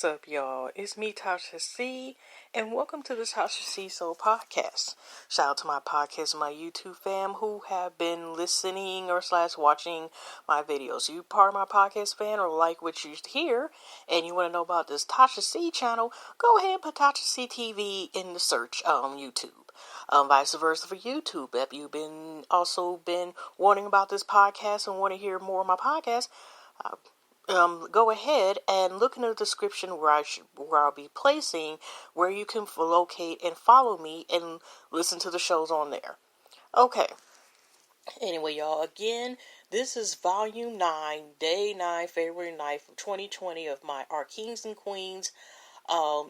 What's up, y'all? It's me, Tasha C, and welcome to the Tasha C Soul Podcast. Shout out to my podcast and my YouTube fam who have been listening or / watching my videos. You part of my podcast fan or like what you hear, and you want to know about this Tasha C channel, go ahead and put Tasha C TV in the search on YouTube. Vice versa for YouTube. If you've also been wanting about this podcast and want to hear more of my podcast, go ahead and look in the description where I'll be placing where you can locate and follow me and listen to the shows on there. Okay. Anyway, y'all, again, this is Volume 9, Day 9, February 9th of 2020 of my Our Kings and Queens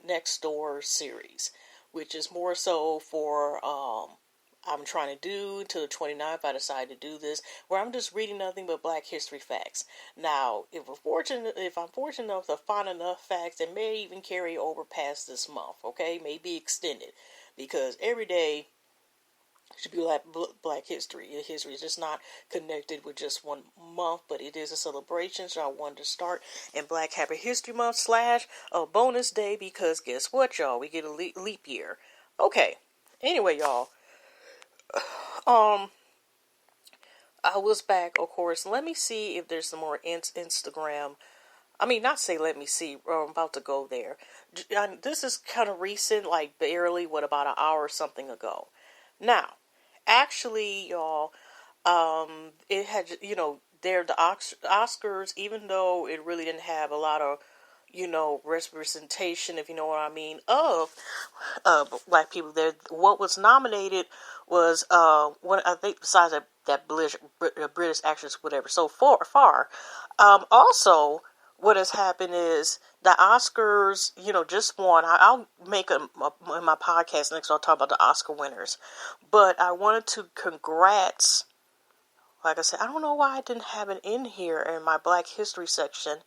Next Door series, which is more so for I'm trying to do until the 29th. I decided to do this where I'm just reading nothing but Black history facts. Now, if I'm fortunate enough to find enough facts, it may even carry over past this month. Okay, may be extended because every day should be Black history. History is just not connected with just one month, but it is a celebration. So I wanted to start in Black Happy History Month / a bonus day because guess what, y'all? We get a leap year. Okay. Anyway, y'all. I was back, of course. Let me see if there's some more Instagram. I mean, not say let me see. I'm about to go there. This is kind of recent, like barely, about an hour or something ago. Now, actually, y'all, it had, they're the Oscars, even though it really didn't have a lot of, representation, if you know what I mean, of Black people there. What was nominated was one, I think, besides that British actress, whatever. So far. Also, what has happened is the Oscars, just won. I'll make in my podcast next. I'll talk about the Oscar winners, but I wanted to congrats. Like I said, I don't know why I didn't have it in here in my Black History section.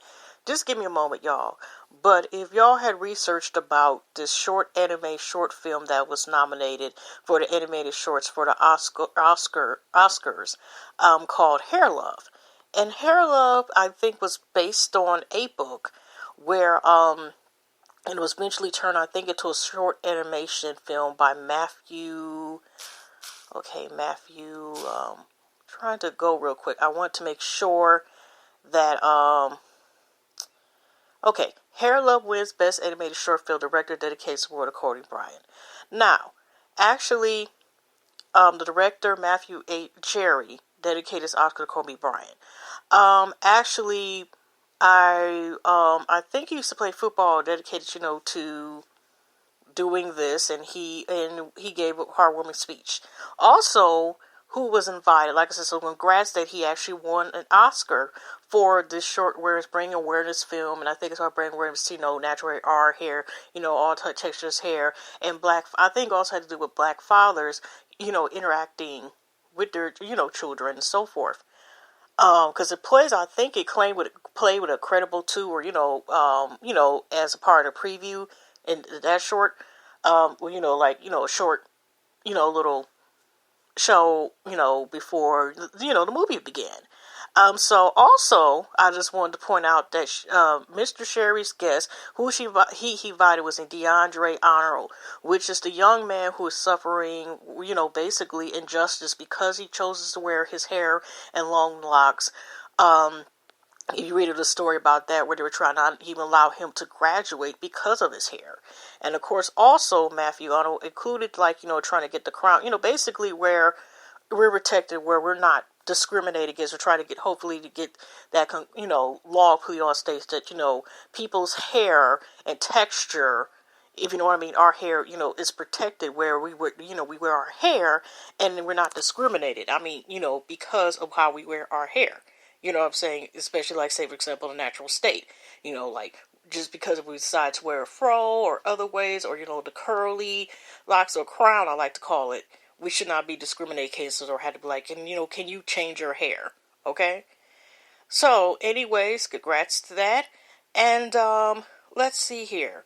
Just give me a moment, y'all. But if y'all had researched about this short film that was nominated for the animated shorts for the Oscars, called Hair Love. And Hair Love, I think, was based on a book where it was eventually turned, I think, into a short animation film by Matthew. Trying to go real quick. I want to make sure that Hair Love wins Best Animated Short Film Director, dedicates award to Kobe Bryant. Now, actually, the director Matthew A. Cherry dedicated his Oscar to Kobe Bryant. Actually, I think he used to play football, dedicated, to doing this, and he gave a heartwarming speech. Also, who was invited, like I said, so congrats that he actually won an Oscar for this short where it's bringing awareness film, and I think it's about bringing awareness to, natural hair, all textures hair, and I think also had to do with Black fathers, interacting with their, children and so forth. Because it plays, I think it claimed would play with a credible too, or, as a part of the preview in that short, a short, little show, before, the movie began. So also, I just wanted to point out that Mr. Sherry's guest, who he invited, was DeAndre Arnold, which is the young man who is suffering, basically injustice because he chose to wear his hair and long locks. You read the story about that, where they were trying to not even allow him to graduate because of his hair. And of course, also Matthew Arnold included, trying to get the crown, basically where we're protected, where we're not discriminated against. We're trying to hopefully get that, law put on states that, people's hair and texture, if you know what I mean, our hair, is protected where we wear our hair and we're not discriminated. I mean, because of how we wear our hair. You know what I'm saying? Especially, like, say, for example, the natural state. Just because if we decide to wear a fro or other ways, or, the curly locks or crown, I like to call it, we should not be discriminated cases or had to be like, can you change your hair? Okay? So, anyways, congrats to that. And, let's see here.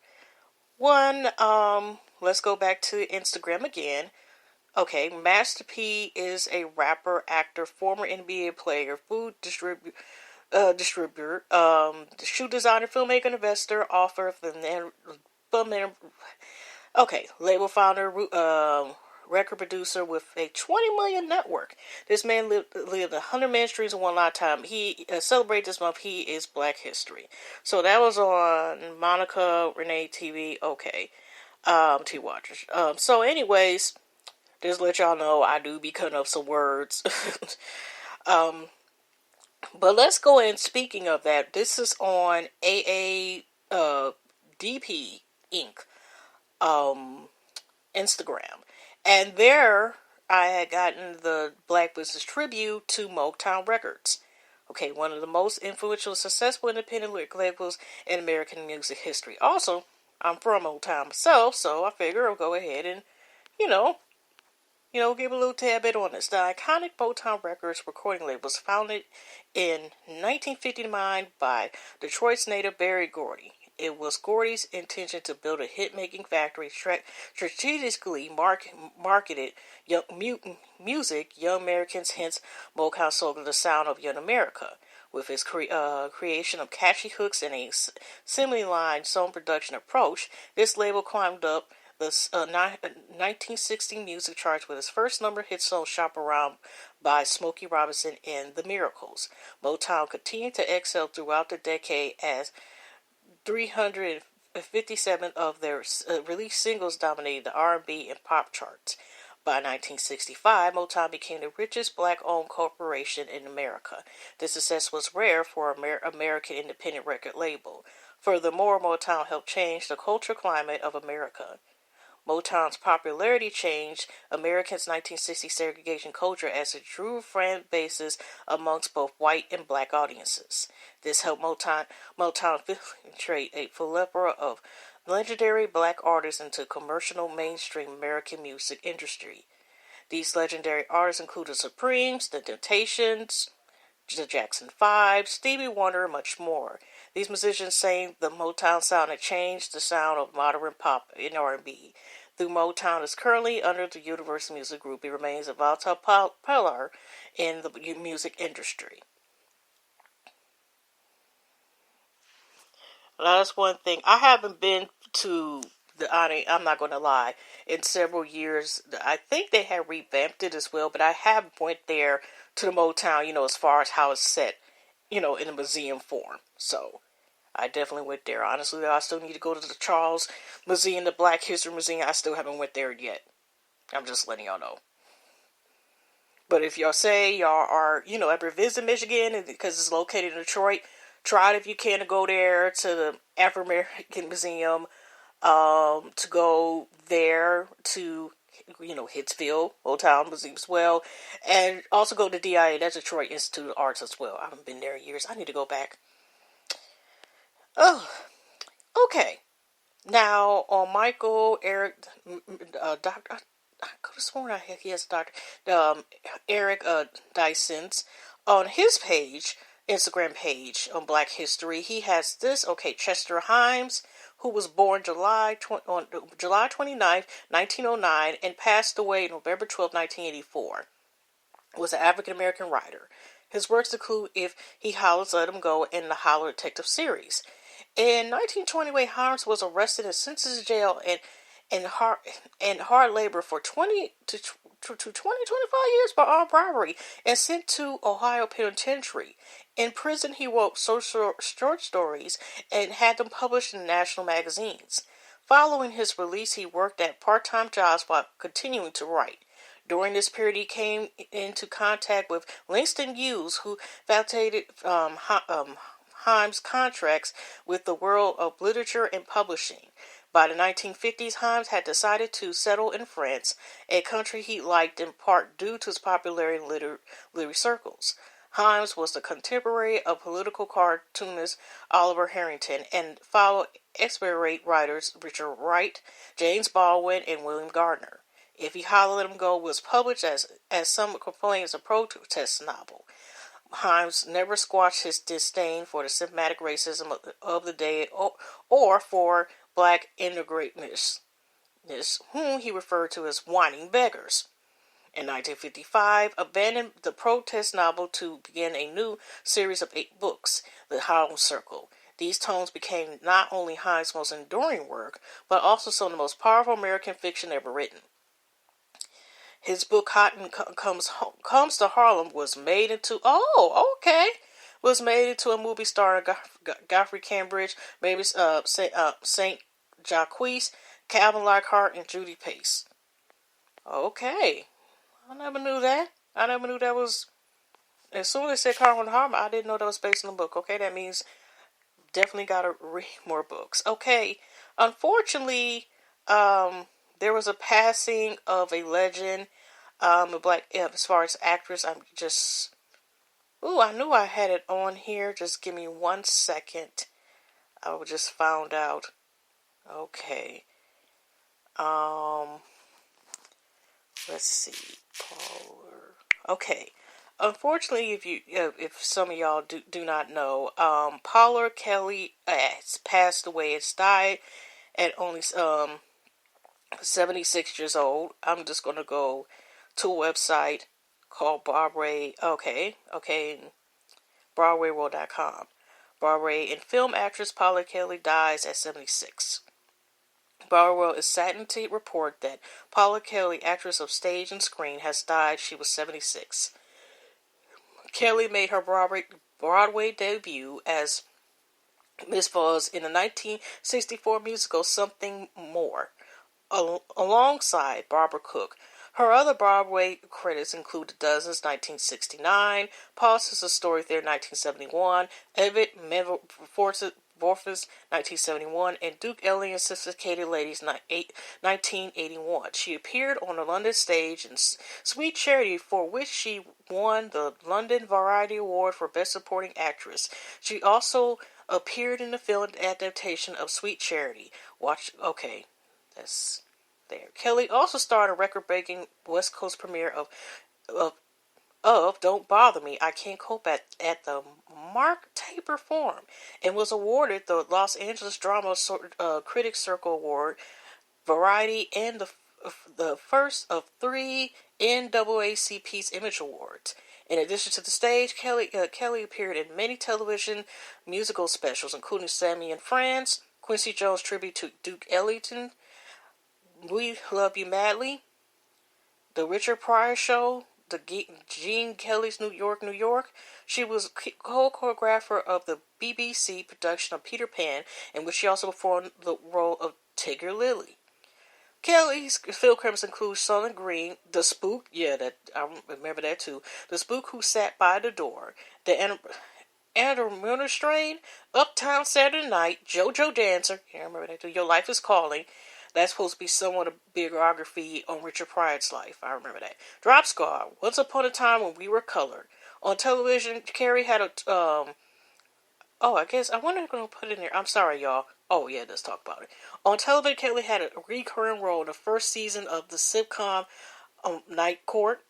Let's go back to Instagram again. Okay, Master P is a rapper, actor, former NBA player, food distributor, shoe designer, filmmaker, investor, author, label founder, record producer with a 20 million network. This man lived 100 man streams in one lifetime. He celebrated this month. He is Black History. So that was on Monica Renee TV. Okay, T Watchers. So anyways, just to let y'all know, I do be cutting up some words. But let's go in. Speaking of that, this is on AADP Inc. Instagram. And there I had gotten the Black Business Tribute to Motown Records. Okay, one of the most influential, successful independent labels in American music history. Also, I'm from Motown myself, so I figure I'll go ahead and, give a little tad bit on this. The iconic Motown Records recording label was founded in 1959 by Detroit's native Berry Gordy. It was Gordy's intention to build a hit-making factory strategically marketed young music, Young Americans, hence Motown slogan, the sound of young America. With its creation of catchy hooks and a semi-line song production approach, this label climbed up the 1960 music charts with its first number hit song Shop Around by Smokey Robinson and The Miracles. Motown continued to excel throughout the decade as 357 of their released singles dominated the R&B and pop charts. By 1965, Motown became the richest black-owned corporation in America. This success was rare for an American independent record label. Furthermore, Motown helped change the cultural climate of America. Motown's popularity changed Americans' 1960 segregation culture as it drew fan bases amongst both white and black audiences. This helped Motown infiltrate a plethora of legendary black artists into commercial mainstream American music industry. These legendary artists include the Supremes, the Temptations, the Jackson 5, Stevie Wonder, and much more. These musicians sang the Motown sound and changed the sound of modern pop and R&B. Though Motown is currently under the Universal Music Group, it remains a volatile pillar in the music industry. Now, that's one thing. I haven't been to I'm not going to lie, in several years. I think they have revamped it as well, but I have went there to the Motown, as far as how it's set, in a museum form. So, I definitely went there. Honestly, I still need to go to the Charles Museum, the Black History Museum. I still haven't went there yet. I'm just letting y'all know. But if y'all say y'all are, ever visit Michigan, because it's located in Detroit, try it if you can to go there to the African American Museum, to go there to, Hitsville, Motown Museum as well, and also go to DIA, that's Detroit Institute of Arts as well. I haven't been there in years. I need to go back. Oh, okay. Now, on Michael Eric, Dr. I could have sworn he has Dr. Eric Dyson's on his page, Instagram page on Black History. He has this. Okay, Chester Himes, who was born July 29th, 1909, and passed away November 12th, 1984, was an African-American writer. His works include If He Hollers, Let Him Go, and the Holler Detective series. In 1928, Himes was arrested and sentenced to jail and hard labor for 20 to 25 years for armed robbery and sent to Ohio Penitentiary. In prison, he wrote short stories and had them published in national magazines. Following his release, he worked at part-time jobs while continuing to write. During this period, he came into contact with Langston Hughes, who facilitated Himes' contracts with the world of literature and publishing. By the 1950s, Himes had decided to settle in France, a country he liked in part due to his popularity in literary circles. Himes was the contemporary of political cartoonist Oliver Harrington and followed expert writers Richard Wright, James Baldwin, and William Gardner. If He Holler, Let Him Go was published as some complain as a protest novel. Himes never squashed his disdain for the systematic racism of the day or for black integrationists, whom he referred to as whining beggars. In 1955, abandoned the protest novel to begin a new series of 8 books, The Harlem Circle. These tomes became not only Hines' most enduring work, but also some of the most powerful American fiction ever written. His book Cotton Comes to Harlem was made into a movie starring Godfrey Cambridge, maybe Saint Jacques, Calvin Lockhart, and Judy Pace. Okay, I never knew that. I never knew that was. As soon as they said Harlem to Harlem, I didn't know that was based on the book. Okay, that means definitely gotta read more books. Okay, unfortunately, there was a passing of a legend. A black, as far as actress, I'm just. Ooh, I knew I had it on here. Just give me 1 second. I just found out. Okay. Let's see. Okay. Unfortunately, if some of y'all do not know, Paula Kelly has passed away. It's died at only 76 years old. I'm just gonna go to a website called Broadway. BroadwayWorld.com. Broadway and film actress Paula Kelly dies at 76. Broadway World is saddened to report that Paula Kelly, actress of stage and screen, has died. She was 76. Kelly made her Broadway debut as Miss Fuzz in the 1964 musical Something More, alongside Barbara Cook. Her other Broadway credits include Dozens, 1969, Paul's A Story There, 1971, Evitt Metamorphosis, 1971, and Duke Ellington's Sophisticated Ladies, 1981. She appeared on the London stage in Sweet Charity, for which she won the London Variety Award for Best Supporting Actress. She also appeared in the film adaptation of Sweet Charity. That's there. Kelly also starred a record-breaking West Coast premiere of Don't Bother Me, I Can't Cope at the Mark Taper Forum, and was awarded the Los Angeles Drama Critics Circle Award, Variety, and the first of 3 NAACP's Image Awards. In addition to the stage, Kelly appeared in many television musical specials, including Sammy and Friends, Quincy Jones' tribute to Duke Ellington, We Love You Madly, The Richard Pryor Show, the Gene Kelly's New York, New York. She was co-choreographer of the BBC production of Peter Pan, in which she also performed the role of Tigger Lily. Kelly's film credits include Soylent Green, The Spook, I remember that too, The Spook Who Sat by the Door, The Strain, Uptown Saturday Night, JoJo Dancer, I remember that too, Your Life is Calling. That's supposed to be somewhat a biography on Richard Pryor's life. I remember that. Drop Squad, Once Upon a Time When We Were Colored. On television, Carrie had I wonder if I'm going to put it in there. I'm sorry, y'all. Oh, yeah, let's talk about it. On television, Kelly had a recurring role in the first season of the sitcom Night Court,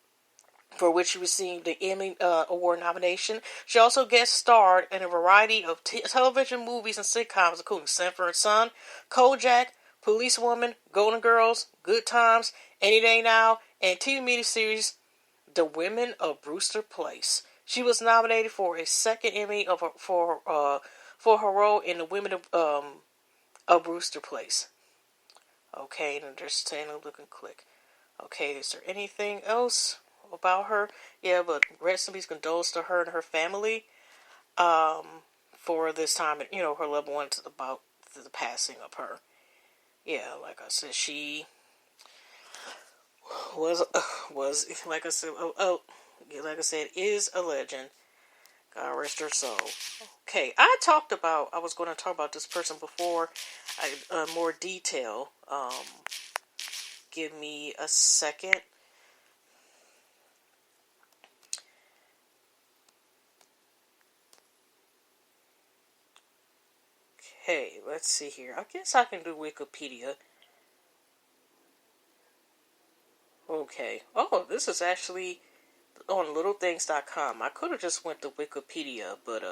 for which she received the Emmy Award nomination. She also guest starred in a variety of television movies and sitcoms, including Sanford and Son, Kojak, Policewoman, Golden Girls, Good Times, Any Day Now, and TV miniseries The Women of Brewster Place. She was nominated for a second Emmy for her role in The Women of Brewster Place. Okay, and just taking a look and click. Okay, is there anything else about her? Yeah, but rest in peace, condolences to her and her family for this time, her loved ones about the passing of her. Yeah, like I said, she was like I said, is a legend. God rest her soul. Okay, I was going to talk about this person before, more detail. Give me a second. Okay, let's see here. I guess I can do Wikipedia. Okay. Oh, this is actually on littlethings.com. I could have just went to Wikipedia, but,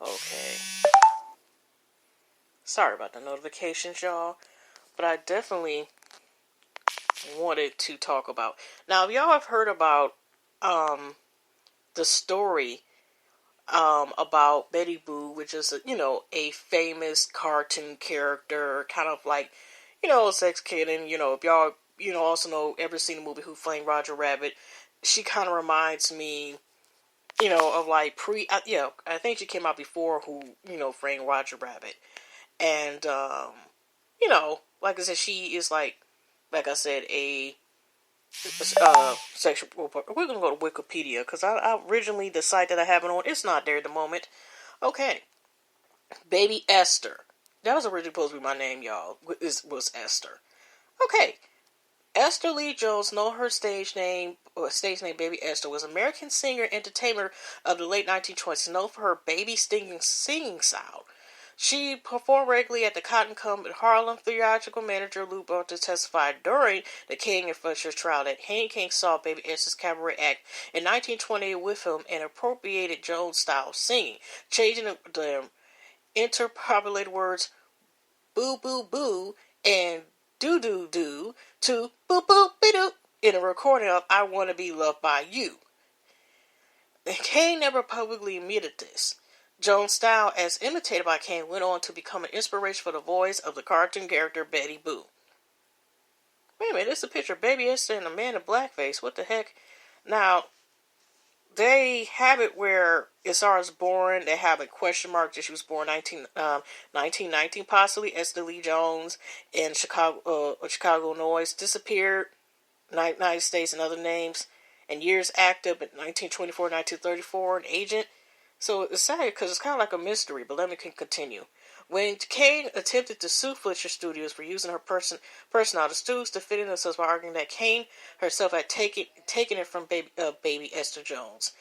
okay. Sorry about the notifications, y'all. But I definitely wanted to talk about. Now, if y'all have heard about the story about Betty Boo, which is a famous cartoon character, kind of like a sex kid, and if y'all also ever seen the movie Who Framed Roger Rabbit, she kind of reminds me of like I think she came out before Who Framed Roger Rabbit, and like I said, she is like I said, a sexual. We're gonna go to Wikipedia because I originally the site that I have it on, it's not there at the moment. Okay, Baby Esther. That was originally supposed to be my name, y'all. Was Esther. Okay, Esther Lee Jones, known her stage name Baby Esther, was an American singer and entertainer of the late 1920s, known for her baby singing style. She performed regularly at the Cotton Club in Harlem. Theatrical manager Lou Barton testified during the King and Fletcher trial that Henry King saw Baby Esther's cabaret act in 1928 with him and appropriated Jones' style of singing, changing the interpolated words boo boo boo and do do do to boo boo be doo in a recording of I Want to Be Loved by You. King never publicly admitted this. Jones' style, as imitated by King, went on to become an inspiration for the voice of the cartoon character Betty Boo. Wait a minute, this is a picture of Baby Esther and a man in blackface. What the heck? Now, they have it where Esther was born. They have a question mark that she was born 1919, possibly. Esther Lee Jones in Chicago, Illinois. Disappeared, United States and other names. And years active in 1924, 1934, an agent. So it's sad because it's kind of like a mystery, but let me continue. When King attempted to sue Fletcher Studios for using her personnel, the studios defended themselves by arguing that King herself had taken it from baby Esther Jones.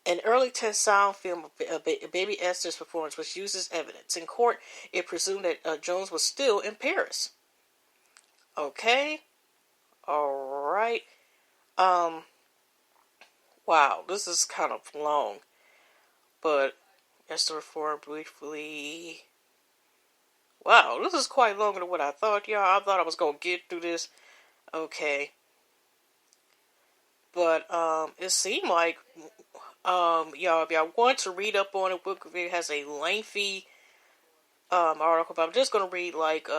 An early test sound film of Baby Esther's performance was used as evidence. In court, it presumed that Jones was still in Paris. Okay. Alright. Wow, this is kind of long. But Esther reformed briefly. Wow, this is quite longer than what I thought, y'all. I thought I was going to get through this. Okay. But, it seemed like, y'all, if y'all want to read up on it, Wikipedia has a lengthy, article, but I'm just going to read, like,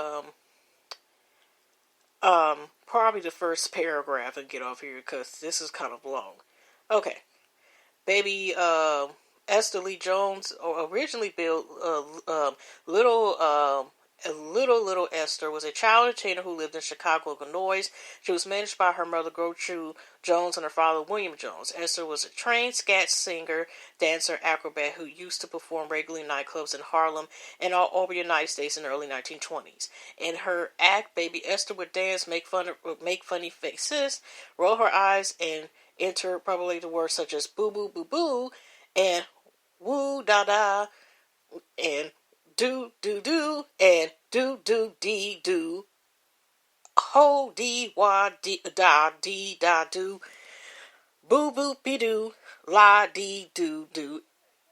probably the first paragraph and get off here, because this is kind of long. Okay. Baby, Esther Lee Jones originally built Little Esther was a child entertainer who lived in Chicago, Illinois. She was managed by her mother Gertrude Jones and her father William Jones. Esther was a trained scat singer, dancer, acrobat who used to perform regularly in nightclubs in Harlem and all over the United States in the early 1920s. In her act, Baby Esther would dance, make funny faces, roll her eyes, and enter probably the words such as boo boo boo boo and woo da da and do do do and do do dee do ho dee wah dee da dee da do boo boo be do la dee do do,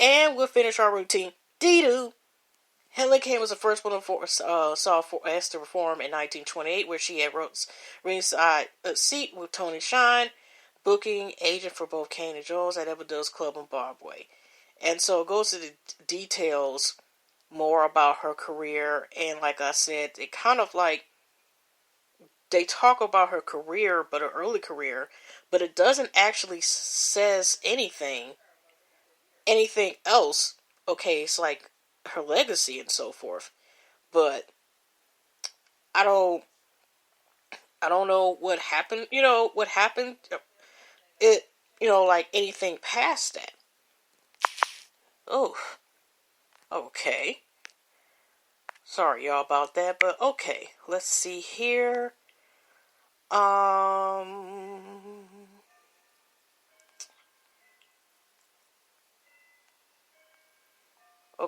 and we'll finish our routine dee do. Helen King was the first one saw Esther perform in 1928, where she had ringside seat with Tony Shine, booking agent for both Kane and Jones at Everdo's Club on Broadway. And so it goes to the details more about her career, and like I said, it kind of like they talk about her career, but her early career, but it doesn't actually says anything else. Okay, it's like her legacy and so forth, but I don't know what happened. What happened? It like anything past that. Oh, okay. Sorry, y'all, about that, but okay. Let's see here. Of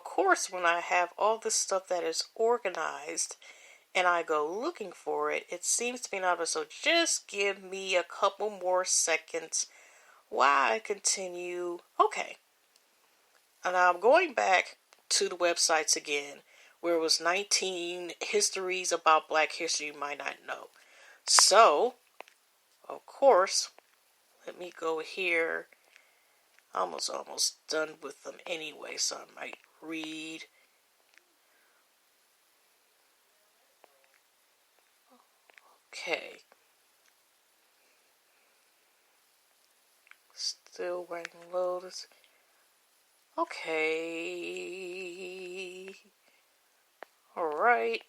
course, when I have all this stuff that is organized and I go looking for it, it seems to be not able. So just give me a couple more seconds while I continue. Okay. And I'm going back to the websites again, where it was 19 histories about Black history you might not know. So, Of course, let me go here. Almost done with them anyway, so I might read. Okay. Still writing loads. Okay. Alright.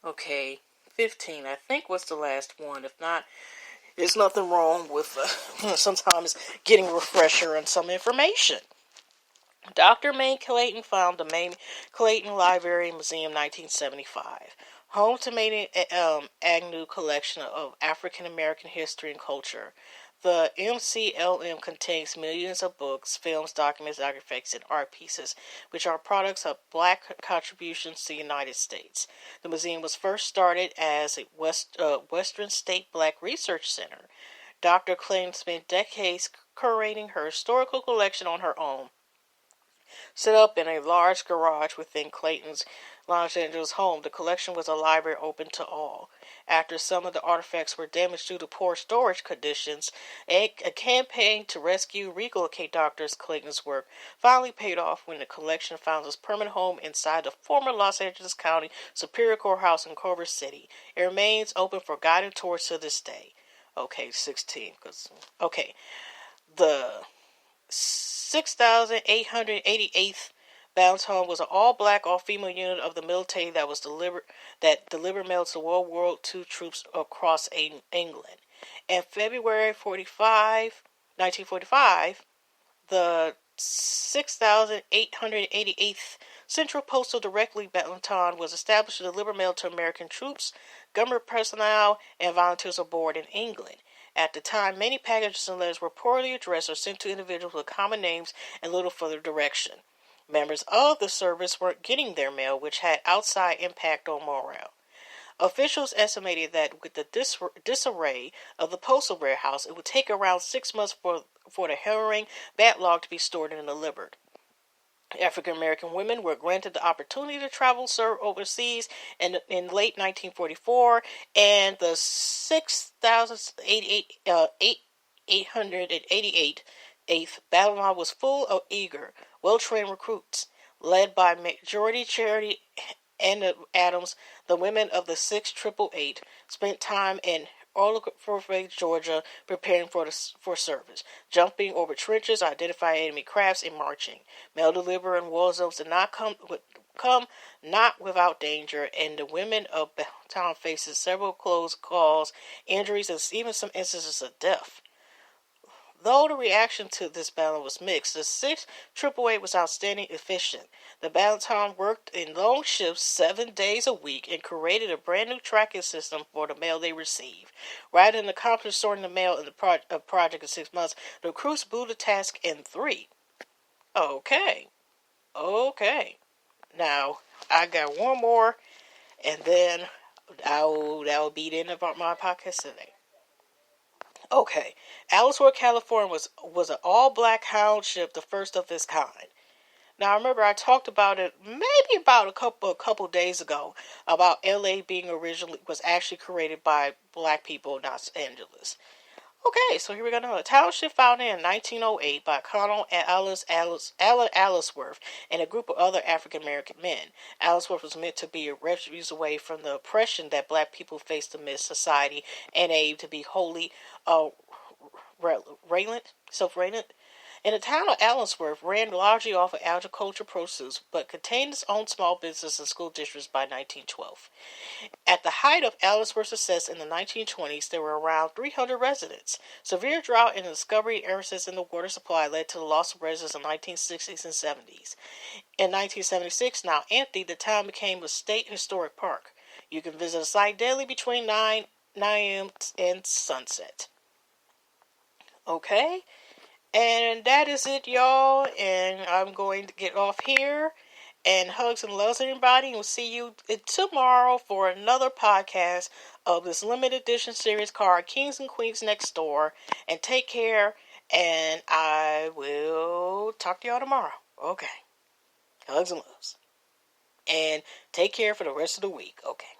Okay. 15, I think, was the last one. If not, there's nothing wrong with sometimes getting a refresher on some information. Dr. May Clayton found the May Clayton Library and Museum 1975. Home to May Agnew collection of African American history and culture. The MCLM contains millions of books, films, documents, artifacts, and art pieces, which are products of black contributions to the United States. The museum was first started as a Western State Black Research Center. Dr. Clayton spent decades curating her historical collection on her own. Set up in a large garage within Clayton's Los Angeles home, the collection was a library open to all. After some of the artifacts were damaged due to poor storage conditions, a campaign to rescue relocate Dr. Clayton's work finally paid off when the collection found its permanent home inside the former Los Angeles County Superior Courthouse in Culver City. It remains open for guided tours to this day. Okay, 16. The 6,888th Battalion was an all-black, all-female unit of the military that delivered mail to World War II troops across England. In February 1945, the 6,888th Central Postal Directory Battalion was established to deliver mail to American troops, government personnel, and volunteers aboard in England. At the time, many packages and letters were poorly addressed or sent to individuals with common names and little further direction. Members of the service weren't getting their mail, which had outside impact on morale. Officials estimated that with the disarray of the postal warehouse, it would take around 6 months for the harrowing backlog to be stored and delivered. African American women were granted the opportunity to travel serve overseas in late 1944, and the 6,888th Battalion was full of eager, well-trained recruits. Led by Majority Charity and Adams, the women of the 6,888 spent time in Orlando, Georgia, preparing for service, jumping over trenches, identifying enemy crafts, and marching. Mail delivery in war zones did not come not without danger, and the women of Motown faces several close calls, injuries, and even some instances of death. Though the reaction to this battle was mixed, the 6,888 was outstanding efficient. The battalion worked in long shifts 7 days a week and created a brand new tracking system for the mail they received. Rather than accomplish sorting the mail in the project in 6 months, the recruits blew the task in 3. Okay. Now, I got one more, and then that will be the end of my podcast today. Okay, Aliceville, California was an all-black hound ship, the first of its kind. Now, remember, I talked about it maybe about a couple days ago about L.A. was actually created by black people in Los Angeles. Okay, so here we go. A township founded in 1908 by Colonel Allen Aliceville and a group of other African American men. Aliceville was meant to be a refuge away from the oppression that black people faced amidst society and aim to be wholly self-reliant. And the town of Allensworth ran largely off of agricultural produce, but contained its own small business and school districts by 1912. At the height of Allensworth's success in the 1920s, there were around 300 residents. Severe drought and the discovery errors in the water supply led to the loss of residents in the 1960s and 70s. In 1976, now empty, the town became a state historic park. You can visit the site daily between 9 a.m. and sunset. Okay? And that is it, y'all. And I'm going to get off here. And hugs and loves, everybody. And we'll see you tomorrow for another podcast of this limited edition series called Kings and Queens Next Door. And take care. And I will talk to y'all tomorrow. Okay. Hugs and loves. And take care for the rest of the week. Okay.